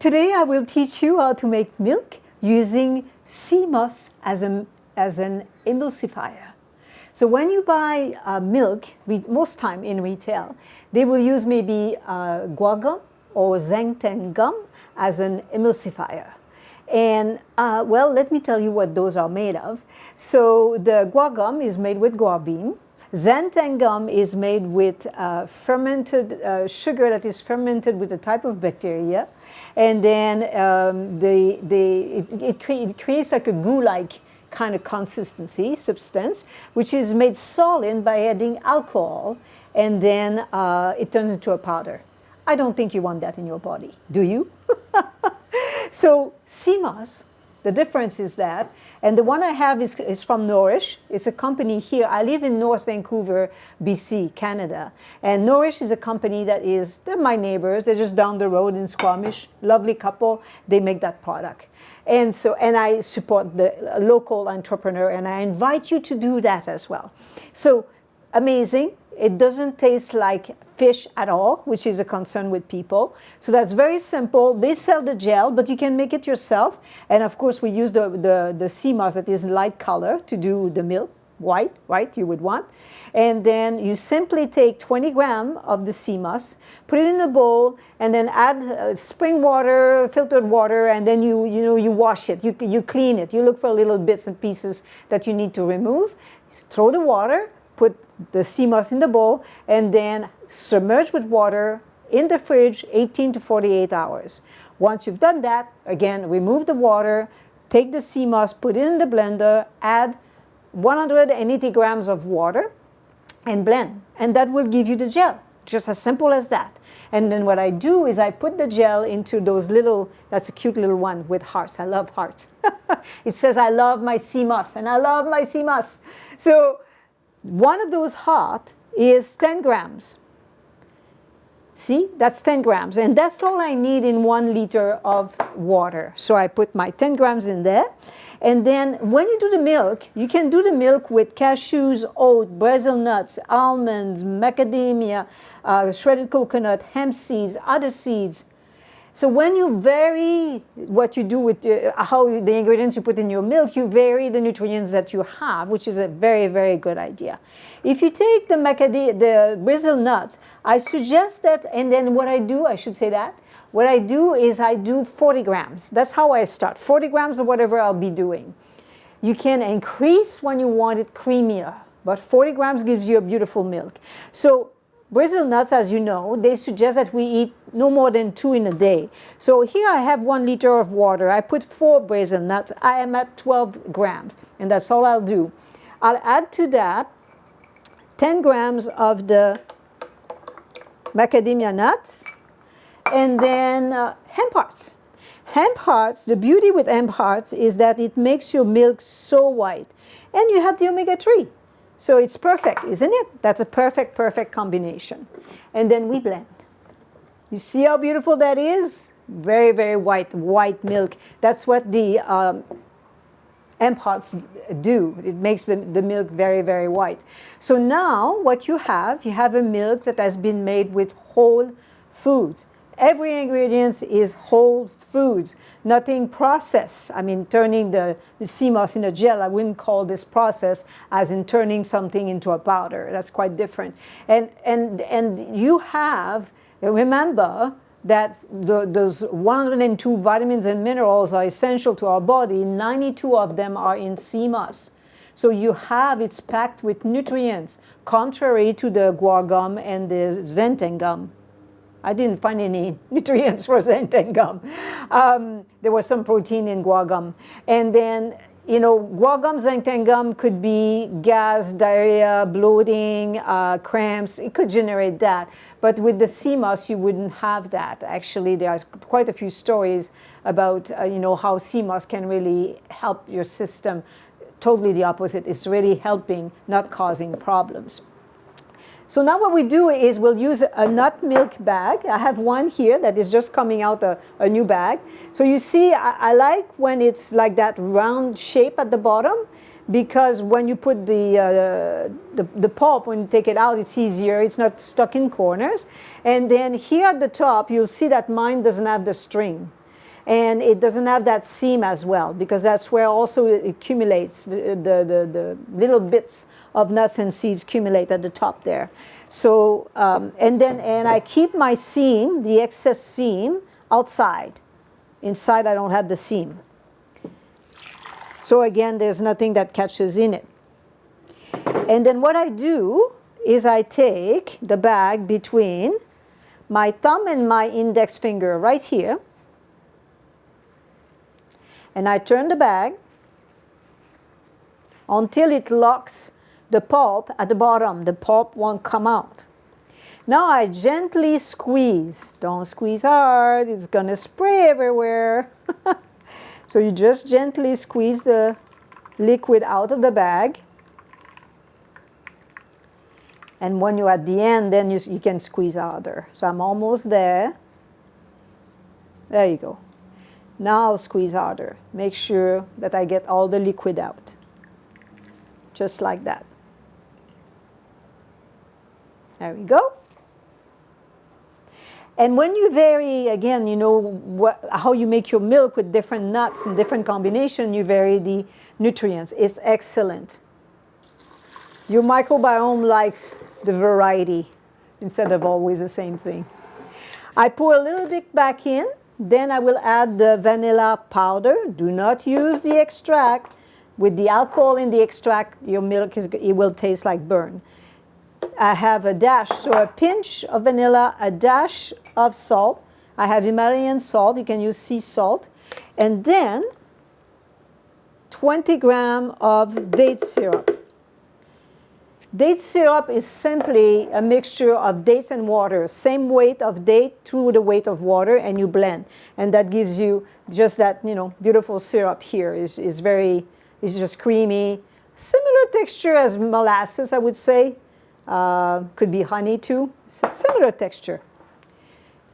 Today I will teach you how to make milk using 𝗂𝗧 as an emulsifier. So when you buy milk, most time in retail, they will use maybe guar gum or zinc gum as an emulsifier. And well, let me tell you what those are made of. So the guar gum is made with guar bean. Zinc gum is made with fermented sugar that is fermented with a type of bacteria, and then it creates like a goo-like kind of consistency, substance, which is made solid by adding alcohol, and then it turns into a powder. I don't think you want that in your body, do you? So 𝗂𝗧, the difference is that, and the one I have is from 𝗬𝗲. It's a company here. I live in North Vancouver, BC, Canada. And 𝗬𝗲 is a company they're my neighbors. They're just down the road in Squamish. Lovely couple. They make that product. And I support the local entrepreneur, and I invite you to do that as well. So amazing. It doesn't taste like fish at all, which is a concern with people. So that's very simple. They sell the gel, but you can make it yourself. And of course, we use the 𝗂𝗧 that is light color to do the milk, white, you would want. And then you simply take 20 grams of the 𝗂𝗧, put it in a bowl, and then add spring water, filtered water, and then you wash it, you clean it. You look for little bits and pieces that you need to remove. Throw the water, put the 𝗂𝗧 in the bowl, and then submerge with water in the fridge 18 to 48 hours. Once you've done that, again, remove the water, take the 𝗂𝗧, put it in the blender, add 180 grams of water, and blend. And that will give you the gel, just as simple as that. And then what I do is I put the gel into those that's a cute little one with hearts. I love hearts. It says, I love my 𝗂𝗧, and I love my 𝗂𝗧. So one of those heart is 10 grams. See, that's 10 grams. And that's all I need in 1 liter of water. So I put my 10 grams in there. And then when you do the milk, you can do the milk with cashews, oat, Brazil nuts, almonds, macadamia, shredded coconut, hemp seeds, other seeds. So when you vary what you do with the ingredients you put in your milk, you vary the nutrients that you have, which is a very, very good idea. If you take the Brazil nuts, I suggest that, and then what I do, I should say that, what I do is I do 40 grams. That's how I start, 40 grams of whatever I'll be doing. You can increase when you want it creamier, but 40 grams gives you a beautiful milk. So Brazil nuts, as you know, they suggest that we eat no more than 2 in a day. So here I have 1 liter of water. I put 4 Brazil nuts. I am at 12 grams, and that's all I'll do. I'll add to that 10 grams of the macadamia nuts, and then hemp hearts. Hemp hearts, the beauty with hemp hearts is that it makes your milk so white. And you have the omega-3. So it's perfect, isn't it? That's a perfect, perfect combination. And then we blend. You see how beautiful that is? Very, very white milk. That's what the hemp hearts do. It makes the milk very, very white. So now what you have a milk that has been made with whole foods. Every ingredient is whole foods, nothing processed. I mean, turning the 𝗂𝗧 in a gel, I wouldn't call this process as in turning something into a powder. That's quite different. And you have, remember that those 102 vitamins and minerals are essential to our body. 92 of them are in 𝗂𝗧. So it's packed with nutrients, contrary to the guar gum and the zinc gum. I didn't find any nutrients for zinc gum. There was some protein in guar gum. And then, guar gum, zinc gum could be gas, diarrhea, bloating, cramps. It could generate that. But with the 𝗂𝗧, you wouldn't have that. Actually, there are quite a few stories about, how 𝗂𝗧 can really help your system. Totally the opposite. It's really helping, not causing problems. So now what we do is we'll use a nut milk bag. I have one here that is just coming out a new bag. So you see, I like when it's like that round shape at the bottom, because when you put the pulp, when you take it out, it's easier. It's not stuck in corners. And then here at the top, you'll see that mine doesn't have the string. And it doesn't have that seam as well, because that's where also it accumulates, the little bits of nuts and seeds accumulate at the top there. So, and I keep my seam, the excess seam, outside. Inside I don't have the seam. So again, there's nothing that catches in it. And then what I do is I take the bag between my thumb and my index finger right here, and I turn the bag until it locks the pulp at the bottom. The pulp won't come out. Now I gently squeeze. Don't squeeze hard, it's gonna spray everywhere. So you just gently squeeze the liquid out of the bag. And when you're at the end, then you can squeeze harder. So I'm almost there. There you go. Now I'll squeeze harder. Make sure that I get all the liquid out. Just like that. There we go. And when you vary, again, you know how you make your milk with different nuts and different combination, you vary the nutrients. It's excellent. Your microbiome likes the variety instead of always the same thing. I pour a little bit back in. Then I will add the vanilla powder. Do not use the extract. With the alcohol in the extract, your milk it will taste like burn. I have a dash, so a pinch of vanilla, a dash of salt. I have Himalayan salt. You can use sea salt. And then 20 grams of date syrup. Date syrup is simply a mixture of dates and water, same weight of date to the weight of water, and you blend. And that gives you just that, you know, beautiful syrup here. It's just creamy. Similar texture as molasses, I would say. Could be honey too. It's a similar texture.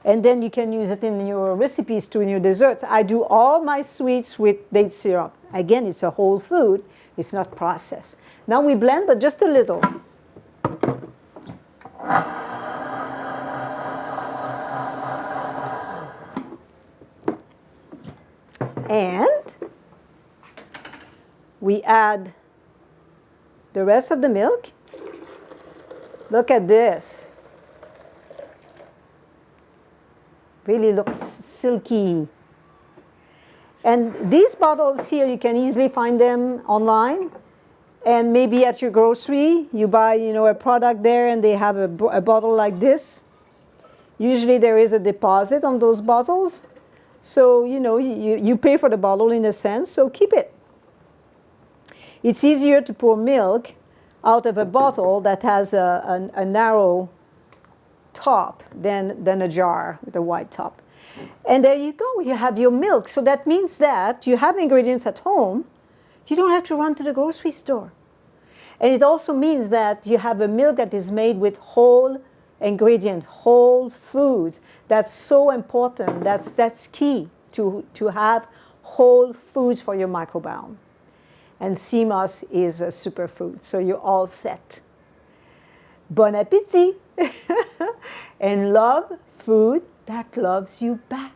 And then you can use it in your recipes too, in your desserts. I do all my sweets with date syrup. Again, it's a whole food. It's not processed. Now we blend, but just a little. And we add the rest of the milk. Look at this. Really looks silky. And these bottles here, you can easily find them online. And maybe at your grocery, you buy, you know, a product there and they have a bottle like this. Usually there is a deposit on those bottles. So, you know, you pay for the bottle in a sense, so keep it. It's easier to pour milk out of a bottle that has a narrow top than a jar with a wide top. And there you go, you have your milk. So that means that you have ingredients at home. You don't have to run to the grocery store. And it also means that you have a milk that is made with whole ingredients, whole foods. That's so important. That's key to have whole foods for your microbiome. And 𝗬𝗲 is a superfood, so you're all set. Bon appétit! And love food that loves you back.